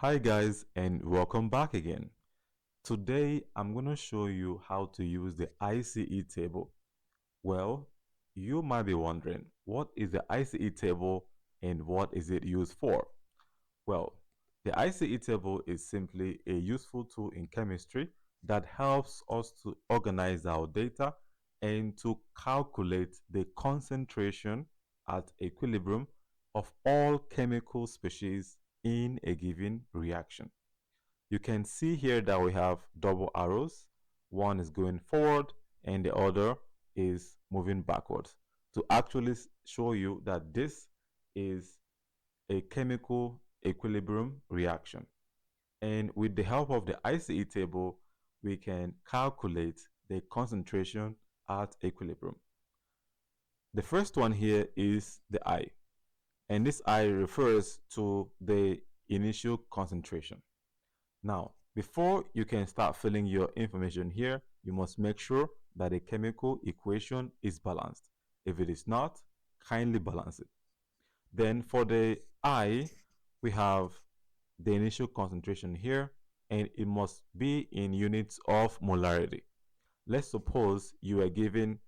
Hi guys, and welcome back again. Today I'm going to show you how to use the ICE table. Well, you might be wondering, what is the ICE table and what is it used for? Well, the ICE table is simply a useful tool in chemistry that helps us to organize our data and to calculate the concentration at equilibrium of all chemical species in a given reaction. You can see here that we have double arrows. One is going forward and the other is moving backwards to actually show you that this is a chemical equilibrium reaction. And with the help of the ICE table, we can calculate the concentration at equilibrium. The first one here is the I, and this I refers to the initial concentration. Now, before you can start filling your information here, you must make sure that the chemical equation is balanced. If it is not, kindly balance it. Then for the I, we have the initial concentration here, and it must be in units of molarity. Let's suppose you are given,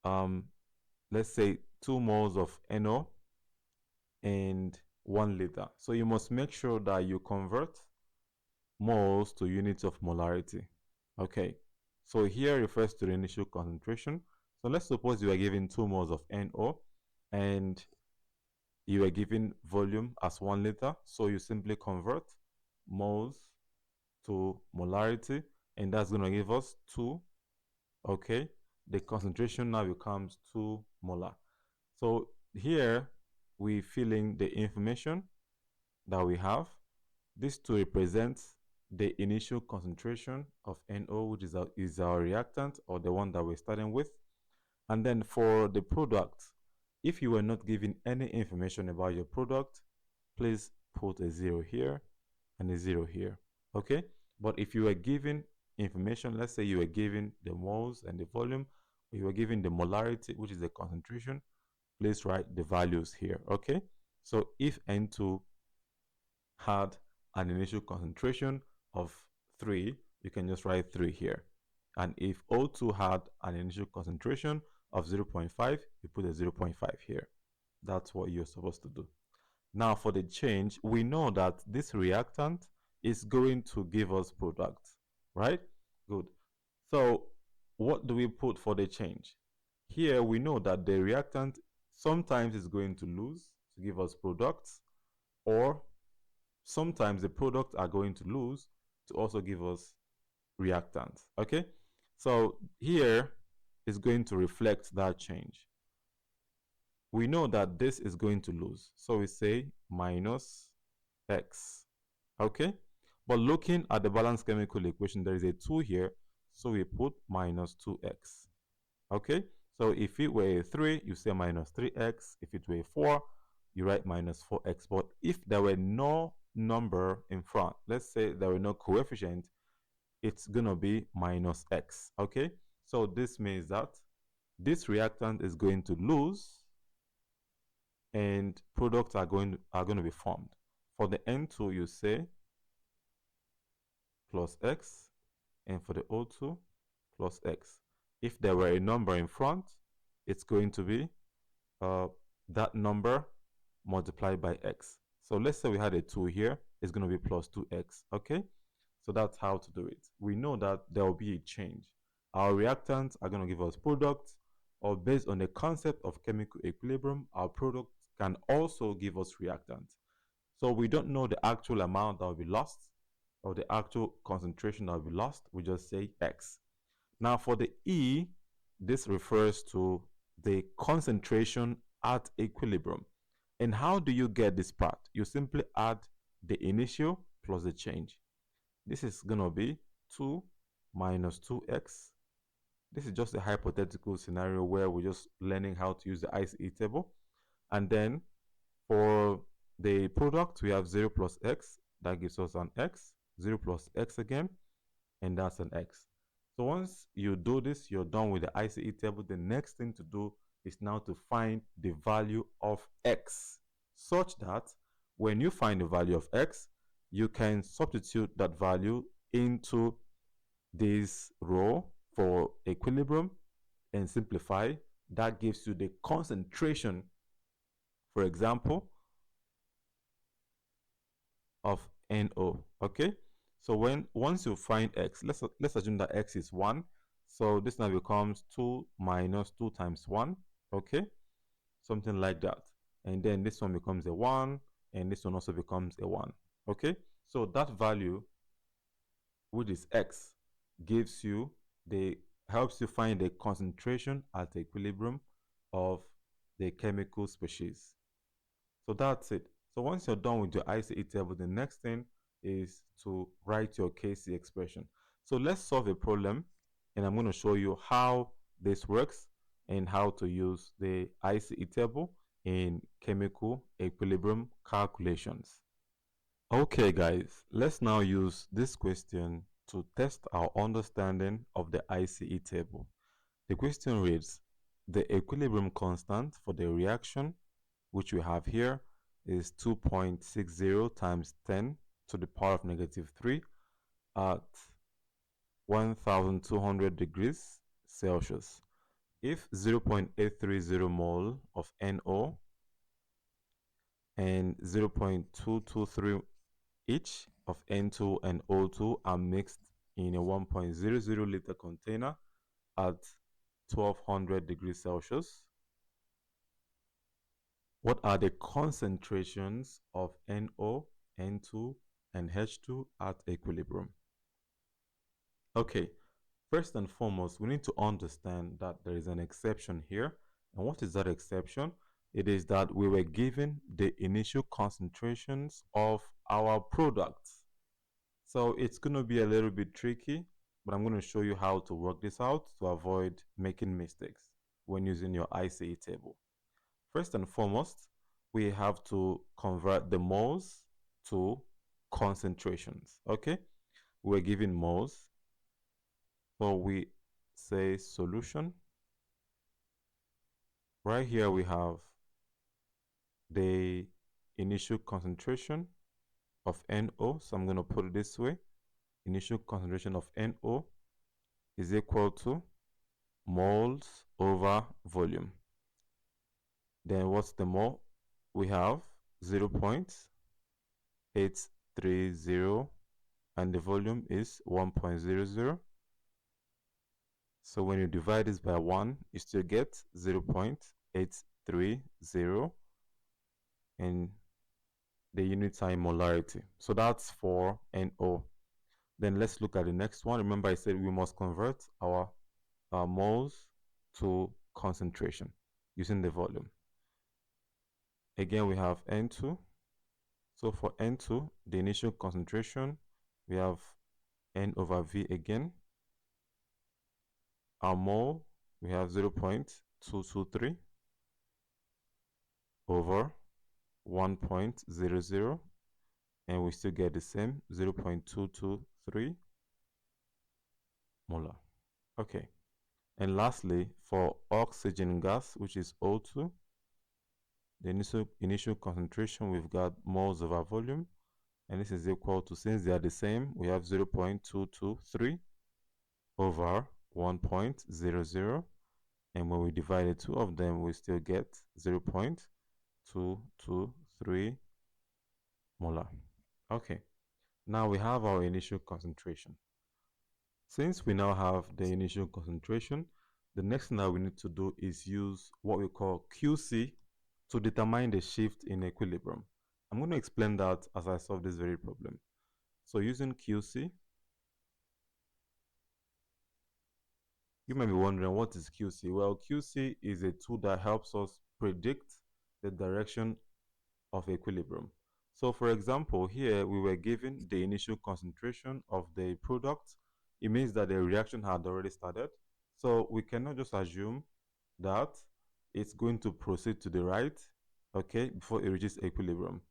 let's say 2 moles of NO and 1 liter. So you must make sure that you convert moles to units of molarity. Okay, so here refers to the initial concentration. So let's suppose you are given 2 moles of NO and you are given volume as 1 liter. So you simply convert moles to molarity, and that's going to give us 2. Okay, the concentration now becomes 2 molar. So here we fill in the information that we have. This to represent the initial concentration of NO, which is our reactant or the one that we're starting with. And then for the product, if you were not given any information about your product, please put a 0 here and a 0 here. Okay, but if you were given information, let's say you were given the moles and the volume, or you were given the molarity, which is the concentration, please write the values here. Okay, so if N2 had an initial concentration of 3, you can just write 3 here. And if O2 had an initial concentration of 0.5, you put a 0.5 here. That's what you're supposed to do. Now for the change, we know that this reactant is going to give us product, right? Good. So what do we put for the change? Here we know that the reactant sometimes is going to lose to give us products, or sometimes the products are going to lose to also give us reactants. Okay, so here is going to reflect that change. We know that this is going to lose, so we say minus x. Okay, but looking at the balanced chemical equation, there is a 2 here, so we put minus 2x. Okay, so if it were a 3, you say minus 3x. If it were a 4, you write minus 4x. But if there were no number in front, let's say there were no coefficient, it's gonna be minus x. Okay, so this means that this reactant is going to lose and products are going to be formed. For the N2, you say plus x, and for the O2 plus x. If there were a number in front, it's going to be that number multiplied by x. So let's say we had a 2 here, it's going to be plus 2x. Okay, so that's how to do it. We know that there will be a change. Our reactants are going to give us products, or based on the concept of chemical equilibrium, our products can also give us reactants. So we don't know the actual amount that will be lost or the actual concentration that will be lost. We just say x. Now for the E, this refers to the concentration at equilibrium. And how do you get this part? You simply add the initial plus the change. This is going to be 2 minus 2x. This is just a hypothetical scenario where we're just learning how to use the ICE table. And then for the product, we have 0 plus x. That gives us an x. 0 plus x again, and that's an x. So once you do this, you're done with the ICE table. The next thing to do is now to find the value of x, such that when you find the value of x, you can substitute that value into this row for equilibrium and simplify. That gives you the concentration, for example, of NO. Okay, so once you find x, let's assume that x is 1. So this now becomes 2 minus 2 times 1. Okay, something like that. And then this one becomes a 1, and this one also becomes a 1. Okay, so that value, which is x, gives you the helps you find the concentration at equilibrium of the chemical species. So that's it. So once you're done with your ICE table, the next thing is to write your Kc expression. So let's solve a problem, and I'm going to show you how this works and how to use the ICE table in chemical equilibrium calculations. Okay, guys, let's now use this question to test our understanding of the ICE table. The question reads, the equilibrium constant for the reaction, which we have here, is 2.60 times 10 to the power of negative 3 at 1200 degrees Celsius. If 0.830 mole of NO and 0.223 each of N2 and O2 are mixed in a 1.00 liter container at 1200 degrees Celsius, what are the concentrations of NO, N2, and H2 at equilibrium? Okay, first and foremost, we need to understand that there is an exception here. And what is that exception? It is that we were given the initial concentrations of our products. So it's going to be a little bit tricky, but I'm going to show you how to work this out to avoid making mistakes when using your ICE table. First and foremost, we have to convert the moles to concentrations. Okay, we're given moles, so we say solution. Right here we have the initial concentration of NO, so I'm going to put it this way. Initial concentration of NO is equal to moles over volume. Then what's the mole? We have 0.830 and the volume is 1.00. So when you divide this by 1, you still get 0.830 and the units are in molarity. So that's for NO. Then let's look at the next one. Remember I said we must convert our moles to concentration using the volume. Again, we have N2. So for N2, the initial concentration, we have N over V again. Our mole, we have 0.223 over 1.00, and we still get the same 0.223 molar. Okay. And lastly, for oxygen gas, which is O2, the initial concentration, we've got moles over volume, and this is equal to, since they are the same, we have 0.223 over 1.00, and when we divide the two of them, we still get 0.223 molar. Okay, now we have our initial concentration. Since we now have the initial concentration, the next thing that we need to do is use what we call QC to determine the shift in equilibrium. I'm going to explain that as I solve this very problem. So using QC, you might be wondering, what is QC? Well, QC is a tool that helps us predict the direction of equilibrium. So for example, here we were given the initial concentration of the product. It means that the reaction had already started. So we cannot just assume that it's going to proceed to the right, okay, before it reaches equilibrium.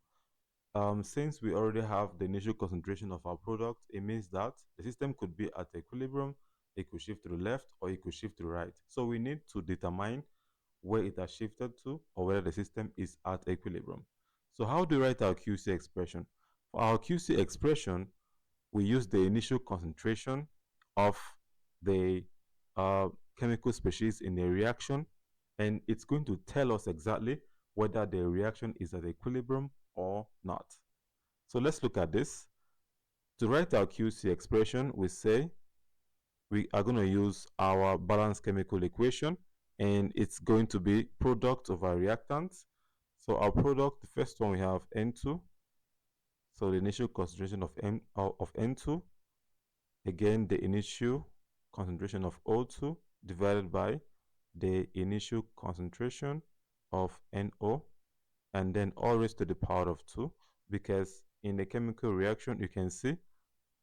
Since we already have the initial concentration of our product, it means that the system could be at equilibrium, it could shift to the left, or it could shift to the right. So we need to determine where it has shifted to, or whether the system is at equilibrium. So how do we write our QC expression? For our QC expression, we use the initial concentration of the uh, chemical species in a reaction, and it's going to tell us exactly whether the reaction is at equilibrium or not. So let's look at this. To write our QC expression, we say we are going to use our balanced chemical equation, and it's going to be product of our reactants. So our product, the first one we have N2. So the initial concentration of N2, again the initial concentration of O2 divided by the initial concentration of NO, and then all raised to the power of 2, because in the chemical reaction you can see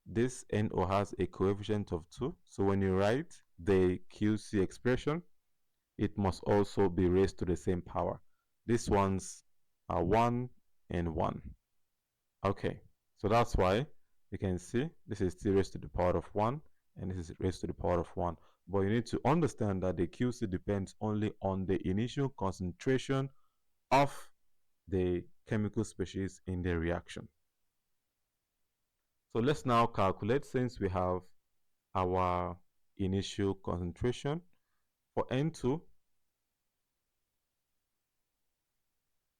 this NO has a coefficient of 2. So when you write the QC expression, it must also be raised to the same power. These ones are 1 and 1. Okay, so that's why you can see this is still raised to the power of 1 and this is raised to the power of 1. But you need to understand that the QC depends only on the initial concentration of the chemical species in the reaction. So let's now calculate, since we have our initial concentration. For N2,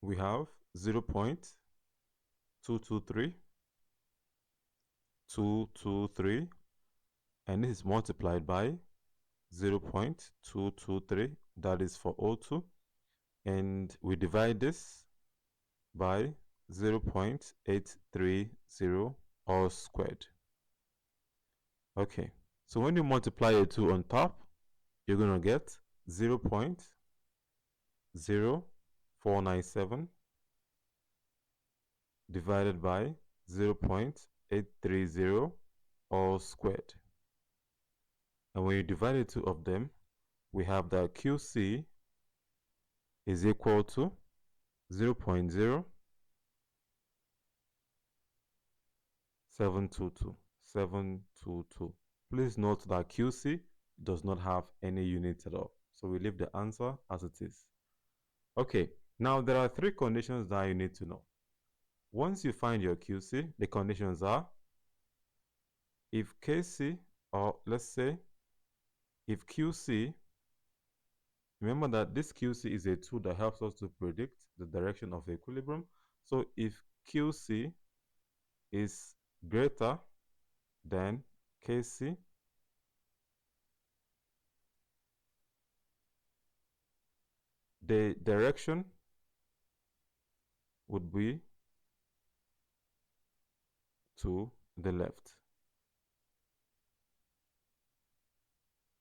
we have 0.223, and this is multiplied by 0.223, that is for O2, and we divide this by 0.830 all squared. Okay, so when you multiply a 2 on top, you're going to get 0.0497 divided by 0.830 all squared. And when you divide the two of them, we have that QC is equal to 0.0722. Please note that QC does not have any units at all. So we leave the answer as it is. Okay, now there are 3 conditions that you need to know. Once you find your QC, the conditions are if KC, or let's say if QC, remember that this QC is a tool that helps us to predict the direction of the equilibrium. So if QC is greater than KC, the direction would be to the left.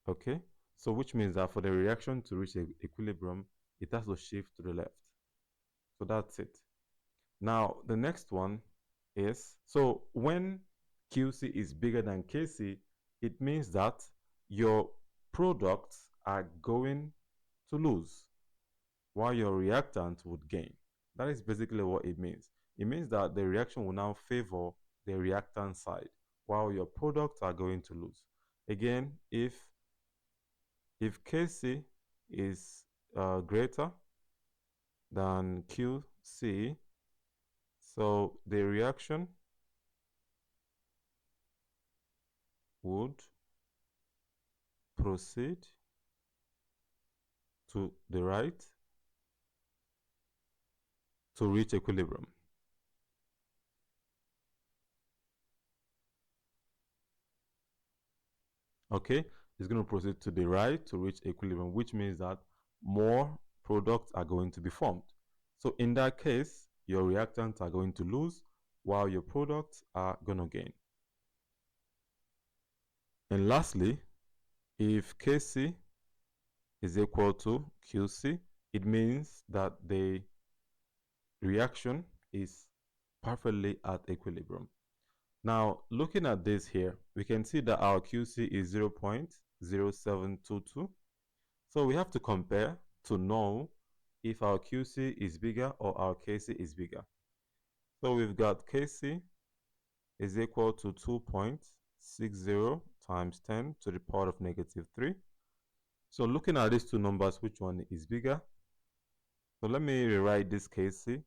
Okay, so which means that for the reaction to reach equilibrium, it has to shift to the left. So that's it. Now the next one is, so when QC is bigger than KC, it means that your products are going to lose while your reactant would gain. That is basically what it means. It means that the reaction will now favor the reactant side while your products are going to lose. Again, if KC is greater than QC, so the reaction would proceed to the right to reach equilibrium. Okay, it's going to proceed to the right to reach equilibrium, which means that more products are going to be formed. So in that case, your reactants are going to lose while your products are going to gain. And lastly, if Kc is equal to Qc, it means that the reaction is perfectly at equilibrium. Now, looking at this here, we can see that our Qc is 0.0722. So we have to compare to know if our Qc is bigger or our Kc is bigger. So we've got Kc is equal to 2.60 times 10 to the power of negative 3. So looking at these two numbers, which one is bigger? So let me rewrite this Kc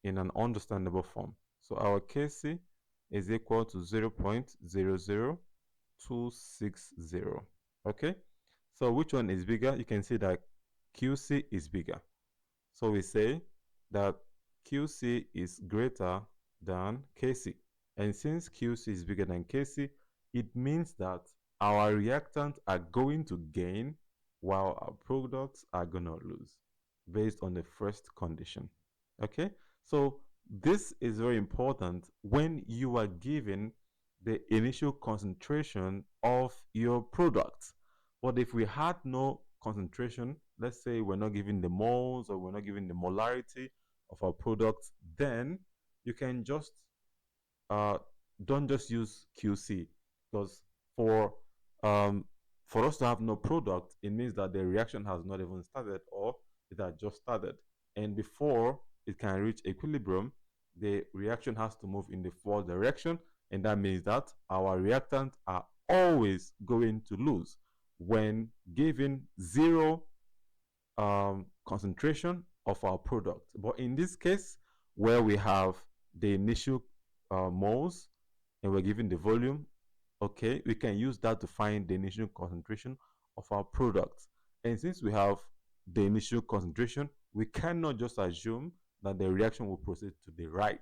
in an understandable form. So our Kc is equal to 0.00260. Okay? So which one is bigger? You can see that Qc is bigger. So we say that Qc is greater than Kc. And since Qc is bigger than Kc, it means that our reactants are going to gain while our products are going to lose based on the first condition. Okay? So this is very important when you are given the initial concentration of your product. But if we had no concentration, let's say we're not given the moles or we're not given the molarity of our product, then you can just don't just use QC, because for um, for us to have no product, it means that the reaction has not even started or it has just started. And before it can reach equilibrium, the reaction has to move in the forward direction, and that means that our reactants are always going to lose when given zero concentration of our product. But in this case, where we have the initial moles and we're given the volume, okay, we can use that to find the initial concentration of our product. And since we have the initial concentration, we cannot just assume that the reaction will proceed to the right.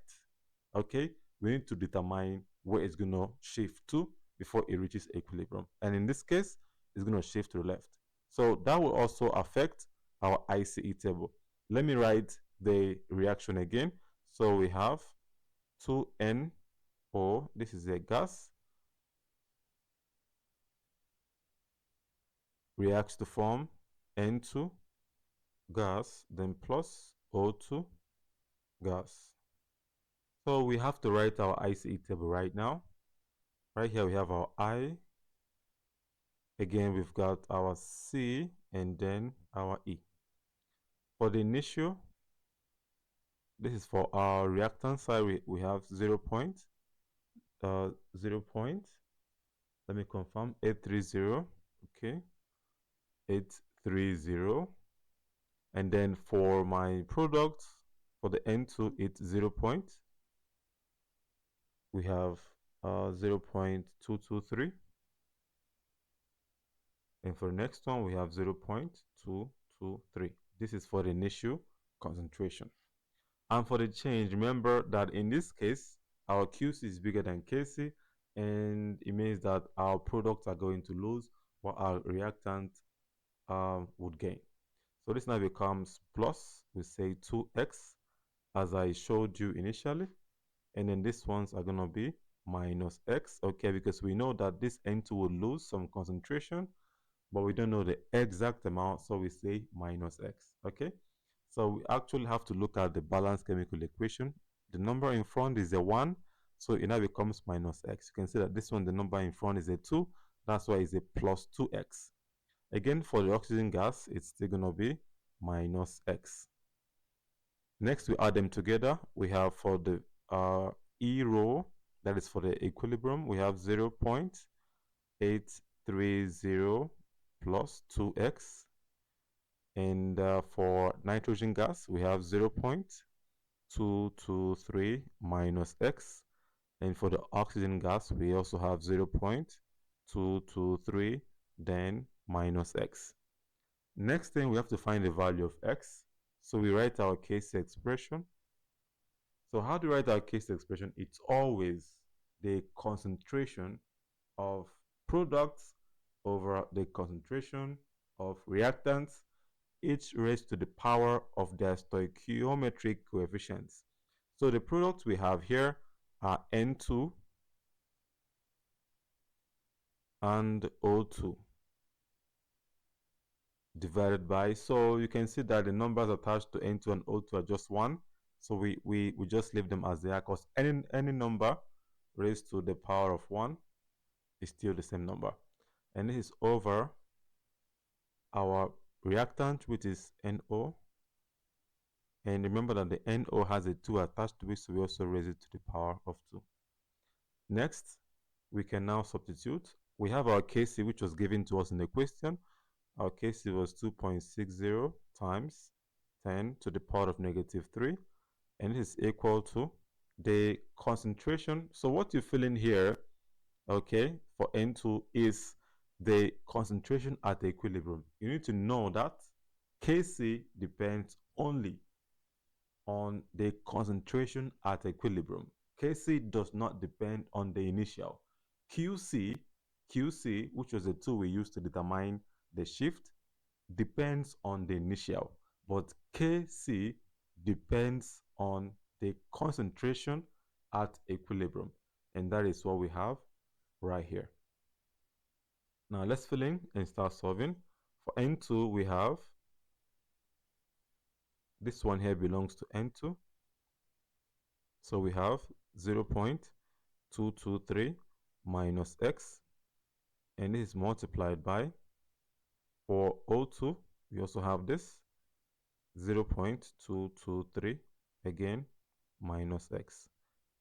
Okay, we need to determine where it's going to shift to before it reaches equilibrium. And in this case, it's going to shift to the left. So that will also affect our ICE table. Let me write the reaction again. So we have 2NO, this is a gas, reacts to form N2 gas, then plus O2 gas. So we have to write our ICE table right now. Right here we have our I. Again, we've got our C and then our E. For the initial, this is for our reactant side, we have 0 point, 0 point, let me confirm, 830, okay, 830. And then for my product, for the N2, it's 0 point. We have 0.223. And for the next one, we have 0.223. This is for the initial concentration. And for the change, remember that in this case, our QC is bigger than KC, and it means that our products are going to lose what our reactant would gain. So this now becomes plus, we say 2x, as I showed you initially. And then these ones are going to be minus x, okay, because we know that this N2 will lose some concentration, but we don't know the exact amount, so we say minus x, okay? So we actually have to look at the balanced chemical equation. The number in front is a 1, so it now becomes minus x. You can see that this one, the number in front is a 2, that's why it's a plus 2x. Again, for the oxygen gas, it's still going to be minus x. Next, we add them together. We have for the E row, that is for the equilibrium, we have 0.830 plus 2x. And for nitrogen gas, we have 0.223 minus x. And for the oxygen gas, we also have 0.223, then minus x. Next thing, we have to find the value of x. So we write our case expression. So how do we write our case expression? It's always the concentration of products over the concentration of reactants, each raised to the power of their stoichiometric coefficients. So the products we have here are N2 and O2 divided by, so you can see that the numbers attached to N2 and O2 are just 1. So we just leave them as they are, because any number raised to the power of 1 is still the same number. And this is over our reactant, which is NO. And remember that the NO has a 2 attached to it, so we also raise it to the power of 2. Next, we can now substitute. We have our Kc, which was given to us in the question. Our Kc was 2.60 times 10 to the power of negative 3. And this is equal to the concentration. So what you fill in here, okay, for N2 is the concentration at equilibrium. You need to know that Kc depends only on the concentration at equilibrium. Kc does not depend on the initial. Qc, which was the tool we used to determine the shift, depends on the initial, but Kc depends on the concentration at equilibrium. And that is what we have right here. Now let's fill in and start solving. For N2, we have this one here belongs to N2. So we have 0.223 minus x, and this is multiplied by, for O2, we also have this 0.223 again minus x,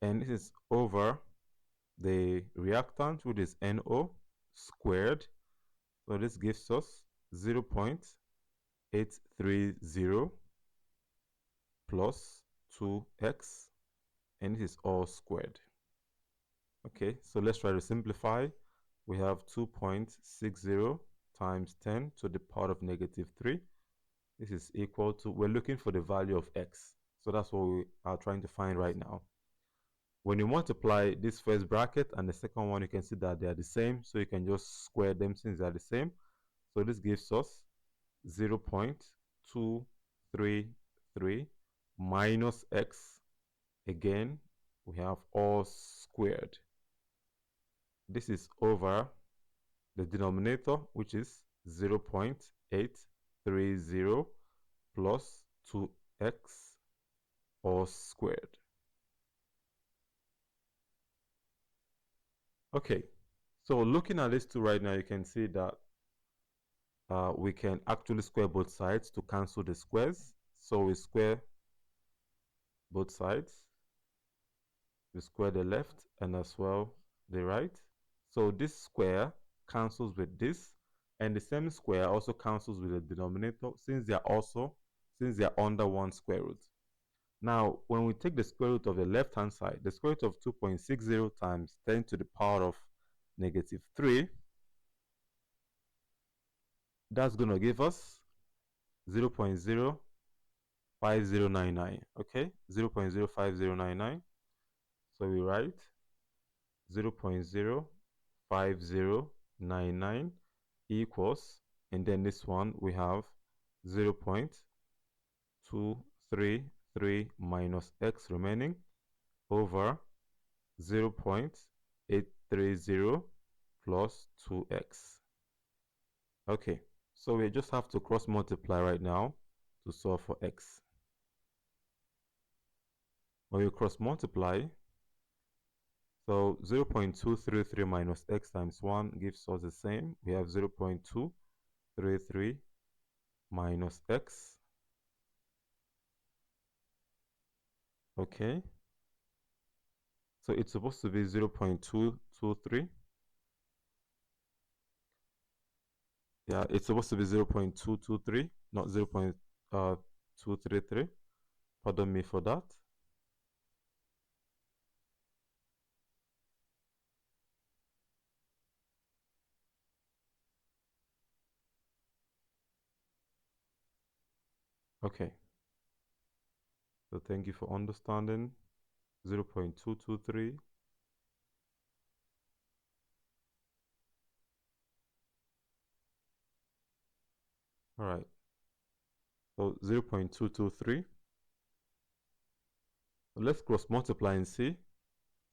and this is over the reactant, which is NO squared. So this gives us 0.830 plus 2x, and this is all squared. Okay, so let's try to simplify. We have 2.60 times 10 to the power of negative 3. This is equal to, we're looking for the value of x. So that's what we are trying to find right now. When you multiply this first bracket and the second one, you can see that they are the same. So you can just square them since they are the same. So this gives us 0.233 minus x. Again, we have all squared. This is over the denominator, which is 0.830 plus 2x all squared. Okay, so looking at this two right now, you can see that we can actually square both sides to cancel the squares. So we square both sides. We square the left and as well the right. So this square cancels with this, and the same square also cancels with the denominator since they are under one square root. Now, when we take the square root of the left-hand side, the square root of 2.60 times 10 to the power of negative 3, that's going to give us 0.05099, okay? 0.05099. So we write 0.05099 equals, and then this one we have 0.233 minus x remaining over 0.830 plus 2x. Okay, so we just have to cross multiply right now to solve for x. When we cross multiply, so 0.233 minus x times 1 gives us the same. We have 0.233 minus x. Okay, so it's supposed to be 0.223. Yeah, it's supposed to be 0.223, not 0.233. Pardon me for that. Okay. So thank you for understanding. 0.223. All right. So 0.223. Let's cross multiply and see.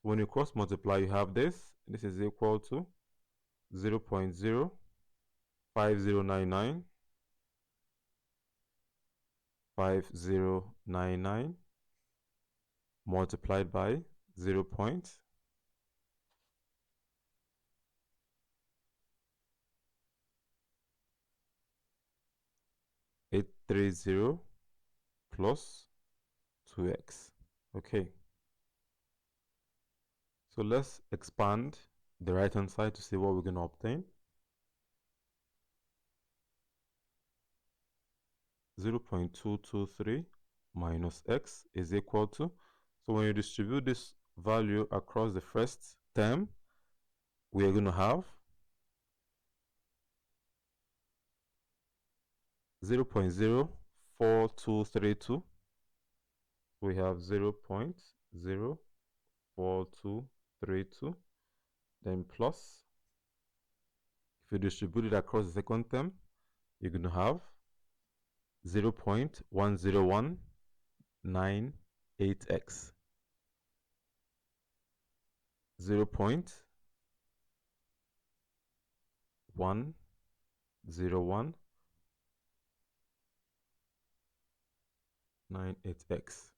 When you cross multiply, you have this. This is equal to 0.05099 5099 multiplied by 0.830 plus 2x. Okay. So let's expand the right hand side to see what we're going to obtain. 0.223 minus x is equal to, So when you distribute this value across the first term, we are going to have 0.04232. We have 0.04232. Then plus, if you distribute it across the second term, you're going to have 0.10198x. 0.10198x.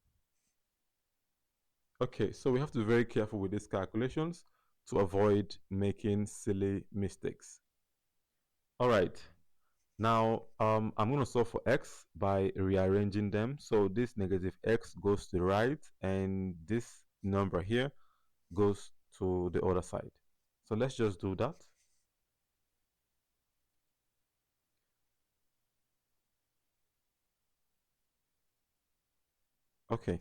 Okay, so we have to be very careful with these calculations to avoid making silly mistakes. All right, now I'm going to solve for x by rearranging them. So this negative x goes to the right, and this number here goes to the other side. So let's just do that. Okay,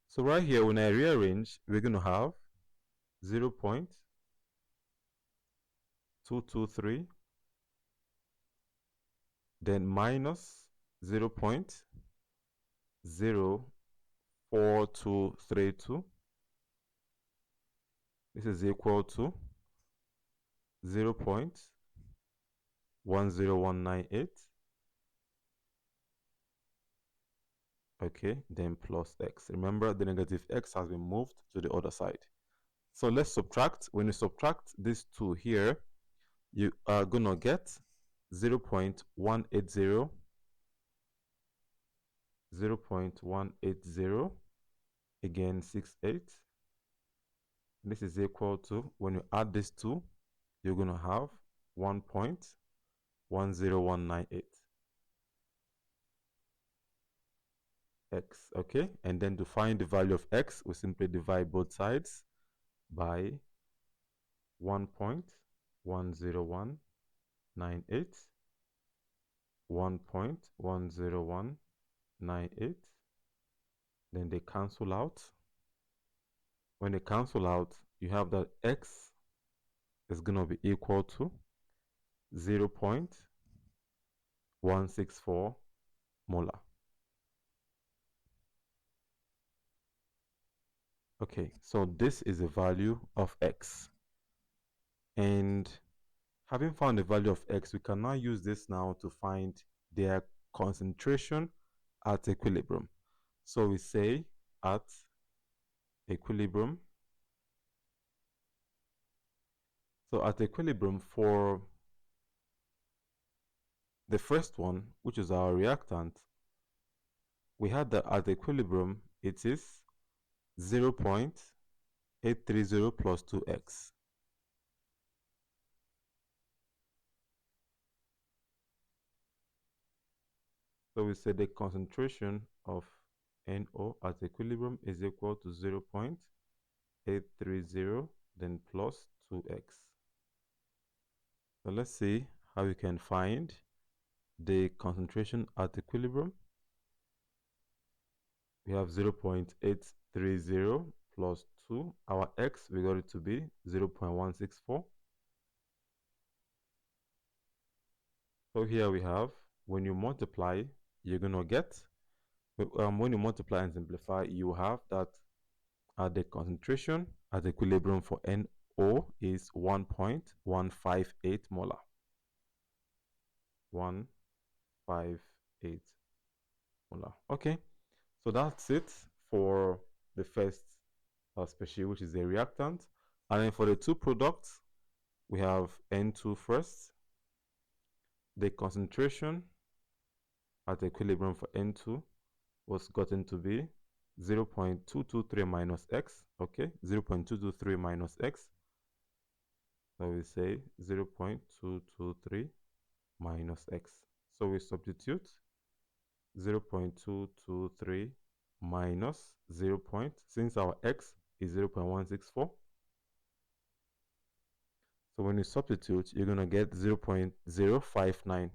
so right here, when I rearrange, we're going to have 0.223, then minus 0.04232. This is equal to 0.10198. Okay, then plus x. Remember, the negative x has been moved to the other side. So let's subtract. When you subtract these two here, you are going to get 0.180, 0.180, again 68. This is equal to, when you add these two, you're going to have 1.10198 x. Okay, and then to find the value of x, we simply divide both sides by 1.10198, 1.10198. Then they cancel out. When they cancel out, you have that x is going to be equal to 0.164 molar. Okay, so this is the value of x. And having found the value of x, we can now use this now to find their concentration at equilibrium. So we say at equilibrium. So at equilibrium, for the first one, which is our reactant, we had that at equilibrium, it is 0.830 plus 2x. So we say the concentration of NO at equilibrium is equal to 0.830, then plus 2x. So let's see how we can find the concentration at equilibrium. We have 0.830 plus 2. Our x, we got it to be 0.164. So here we have, when you multiply, you're going to get, when you multiply and simplify, you have that the concentration at equilibrium for NO is 1.158 molar. 158 molar. Okay, so that's it for the first species, which is the reactant. And then for the two products, we have N2 first. The concentration at equilibrium for N2 was gotten to be 0.223 minus x. Okay, 0.223 minus x. So we say 0.223 minus x. So we substitute 0.223 minus 0. Since our x is 0.164. So when you substitute, you're going to get 0.059.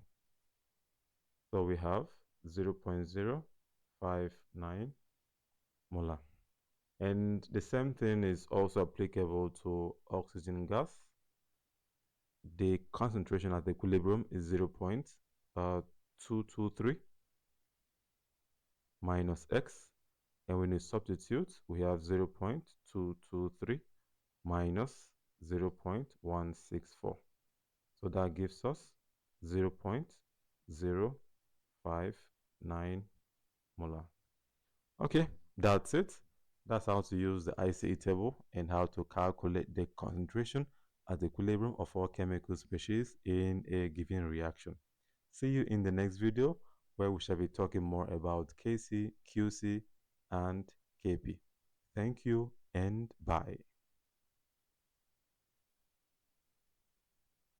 So we have 0.059 molar. And the same thing is also applicable to oxygen gas. The concentration at equilibrium is 0.223 minus x. And when you substitute, we have 0.223 minus 0.164. So that gives us 0.059 molar. Okay, that's it. That's how to use the ICE table and how to calculate the concentration at equilibrium of all chemical species in a given reaction. See you in the next video where we shall be talking more about Kc, Qc, and Kp. Thank you and bye.